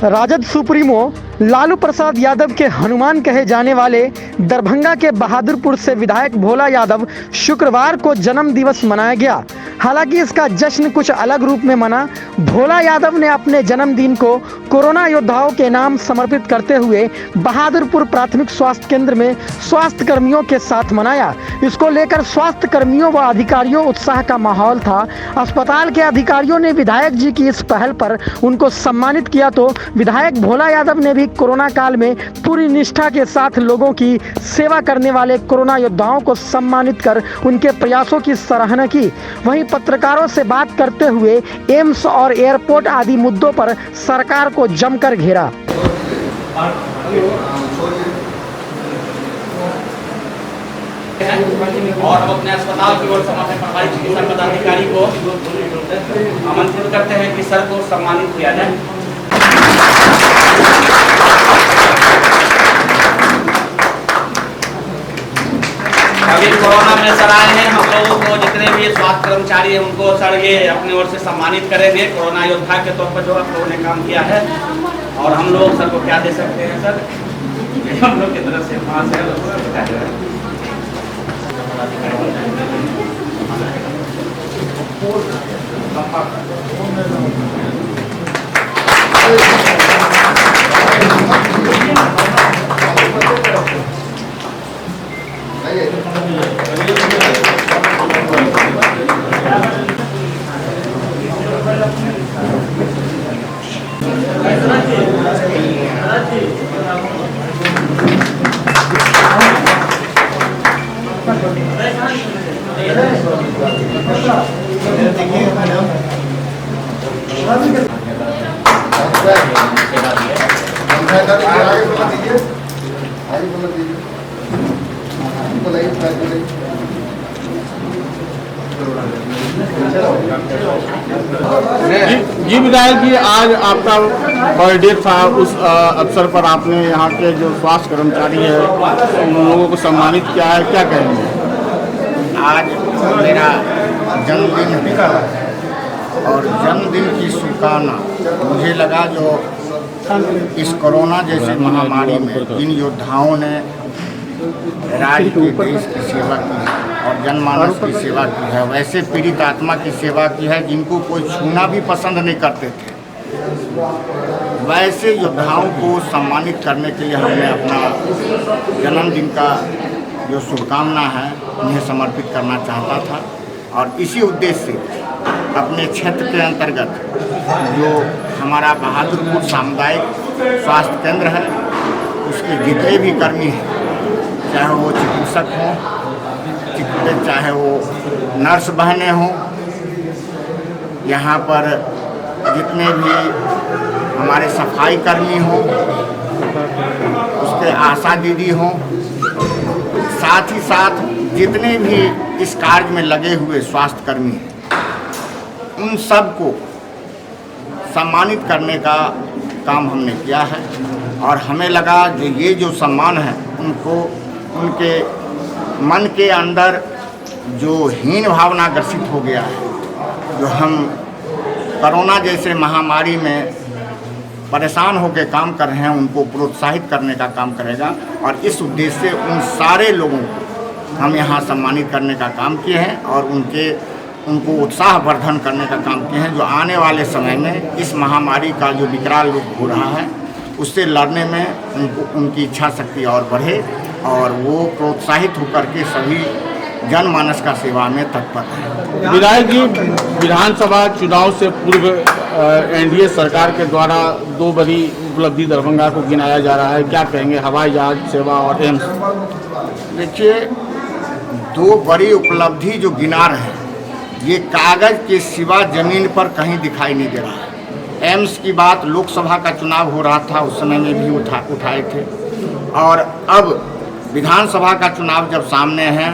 Rajad supremo Lalu Prasad Yadav के हनुमान कहे जाने वाले दरभंगा के बहादुरपुर से विधायक भोला यादव शुक्रवार को जन्म दिवस मनाया गया। हालांकि इसका जश्न कुछ अलग रूप में मना। भोला यादव ने अपने जन्मदिन को कोरोना योद्धाओं के नाम समर्पित करते हुए बहादुरपुर प्राथमिक स्वास्थ्य केंद्र में स्वास्थ्य कर्मियों के साथ मनाया। इसको लेकर स्वास्थ्य कर्मियों व अधिकारियों उत्साह का माहौल था। अस्पताल के अधिकारियों ने विधायक जी की इस पहल पर उनको सम्मानित किया तो विधायक भोला यादव ने भी कोरोना काल में पूरी निष्ठा के साथ लोगों की सेवा करने वाले कोरोना योद्धाओं को सम्मानित कर उनके प्रयासों की सराहना की। वहीं पत्रकारों से बात करते हुए एम्स और एयरपोर्ट आदि मुद्दों पर सरकार को जमकर घेरा। और हम अपने अस्पताल की ओर से हमारे प्रभारी चिकित्सा पदाधिकारी को आमंत्रित करते हैं कि सर को सम्मानित किया जाए। अभी कोरोना में सर आए हैं, हम लोगों को जितने भी स्वास्थ्य कर्मचारी हैं उनको सर ये अपनी ओर से सम्मानित करेंगे कोरोना योद्धा के तौर पर जो आप लोगों ने काम किया है। और हम लोग सर को क्या दे सकते हैं सर, हम लोग की तरफ से पास है जी विधायक जी, आज आपका बर्थडे था। उस अवसर पर आपने यहाँ के जो स्वास्थ्य कर्मचारी है उन लोगों को सम्मानित किया है, क्या कहेंगे? आज मेरा जन्मदिन है और जन्मदिन की शुभकामना मुझे लगा जो इस कोरोना जैसे महामारी में जिन योद्धाओं ने राज्य के देश की सेवा की है और जनमानस की सेवा की है, वैसे पीड़ित आत्मा की सेवा की है जिनको कोई छूना भी पसंद नहीं करते थे, वैसे योद्धाओं को सम्मानित करने के लिए हमने अपना जन्मदिन का जो शुभकामना है उन्हें समर्पित करना चाहता था। और इसी उद्देश्य से अपने क्षेत्र के अंतर्गत जो हमारा बहादुरपुर सामुदायिक स्वास्थ्य केंद्र है उसके जितने भी कर्मी हैं, चाहे वो चिकित्सक हों, चाहे वो नर्स बहनें हों, यहाँ पर जितने भी हमारे सफाई कर्मी हों, उसके आशा दीदी हों, साथ ही साथ जितने भी इस कार्य में लगे हुए स्वास्थ्य कर्मी हैं, उन सब को सम्मानित करने का काम हमने किया है। और हमें लगा कि ये जो सम्मान है उनको उनके मन के अंदर जो हीन भावना ग्रसित हो गया है, जो हम कोरोना जैसे महामारी में परेशान होकर काम कर रहे हैं, उनको प्रोत्साहित करने का काम करेगा। और इस उद्देश्य से उन सारे लोगों को हम यहाँ सम्मानित करने का काम किए हैं और उनको उत्साहवर्धन करने का काम किए हैं, जो आने वाले समय में इस महामारी का जो विकराल रूप हो रहा है उससे लड़ने में उनकी इच्छा शक्ति और बढ़े और वो प्रोत्साहित होकर के सभी जनमानस का सेवा में तत्पर है। विधायक जी, विधानसभा चुनाव से पूर्व एनडीए सरकार के द्वारा 2 बड़ी उपलब्धि दरभंगा को गिनाया जा रहा है, क्या कहेंगे? हवाई जहाज सेवा और एम्स। देखिए, 2 बड़ी उपलब्धि जो गिना रहे हैं ये कागज़ के सिवा ज़मीन पर कहीं दिखाई नहीं दे रहा है। एम्स की बात लोकसभा का चुनाव हो रहा था उस समय में भी उठाए थे, और अब विधानसभा का चुनाव जब सामने है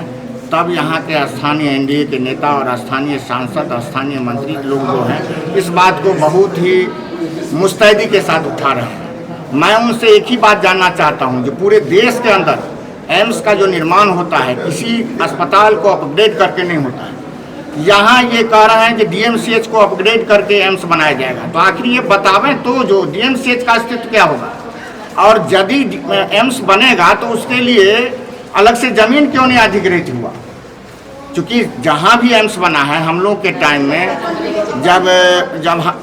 तब यहाँ के स्थानीय एनडीए के नेता और स्थानीय सांसद, स्थानीय मंत्री लोग जो हैं इस बात को बहुत ही मुस्तैदी के साथ उठा रहे हैं। मैं उनसे एक ही बात जानना चाहता हूँ, जो पूरे देश के अंदर एम्स का जो निर्माण होता है किसी अस्पताल को अपग्रेड करके नहीं होता है। यहाँ ये कह रहे हैं कि डीएमसीएच को अपग्रेड करके एम्स बनाया जाएगा। तो आखिर ये बतावें तो जो डीएमसीएच का अस्तित्व क्या होगा, और यदि एम्स बनेगा तो उसके लिए अलग से ज़मीन क्यों नहीं अधिग्रहित हुआ? क्योंकि जहाँ भी एम्स बना है, हम लोग के टाइम में जब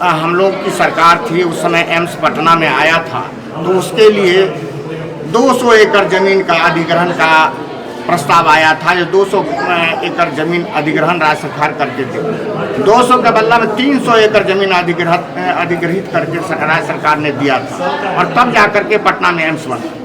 हम लोग की सरकार थी, उस समय एम्स पटना में आया था, तो उसके लिए 200 एकड़ ज़मीन का अधिग्रहण का प्रस्ताव आया था। जो 200 एकड़ ज़मीन अधिग्रहण राज्य सरकार करके थे, 200 के बदला में 300 एकड़ ज़मीन अधिग्रहित करके राज्य सरकार ने दिया था, और तब जाकर के पटना में एम्स बना।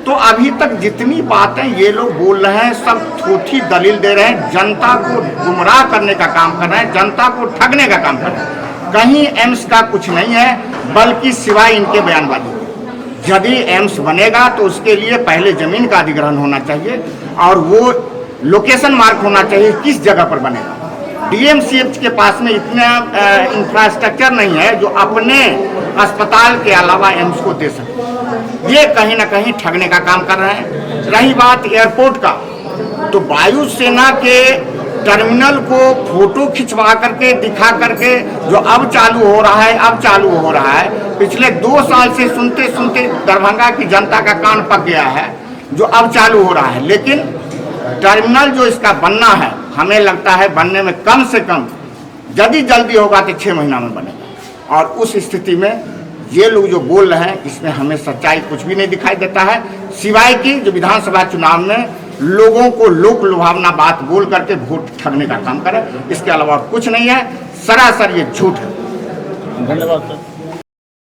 तो अभी तक जितनी बातें ये लोग बोल रहे हैं, सब थोथी दलील दे रहे हैं, जनता को गुमराह करने का काम कर रहे हैं, जनता को ठगने का काम कर रहे हैं। कहीं एम्स का कुछ नहीं है, बल्कि सिवाय इनके बयानबाजी। यदि एम्स बनेगा तो उसके लिए पहले ज़मीन का अधिग्रहण होना चाहिए, और वो लोकेशन मार्क होना चाहिए किस जगह पर बनेगा। डीएमसीएच के पास में इतना इंफ्रास्ट्रक्चर नहीं है जो अपने अस्पताल के अलावा एम्स को दे सके। ये कहीं ना कहीं ठगने का काम कर रहे हैं। रही बात एयरपोर्ट का, तो वायुसेना के टर्मिनल को फोटो खिंचवा करके दिखा करके जो अब चालू हो रहा है, पिछले 2 साल से सुनते सुनते दरभंगा की जनता का कान पक गया है, जो अब चालू हो रहा है। लेकिन टर्मिनल जो इसका बनना है, हमें लगता है बनने में कम से कम, यदि जल्दी होगा तो 6 महीना में बनेगा। और उस स्थिति में ये लोग जो बोल रहे हैं, इसमें हमें सच्चाई कुछ भी नहीं दिखाई देता है, सिवाय कि जो विधानसभा चुनाव में लोगों को लोक लुभावना बात बोल करके वोट ठगने का काम करें। इसके अलावा कुछ नहीं है, सरासर ये झूठ है। धन्यवाद सर।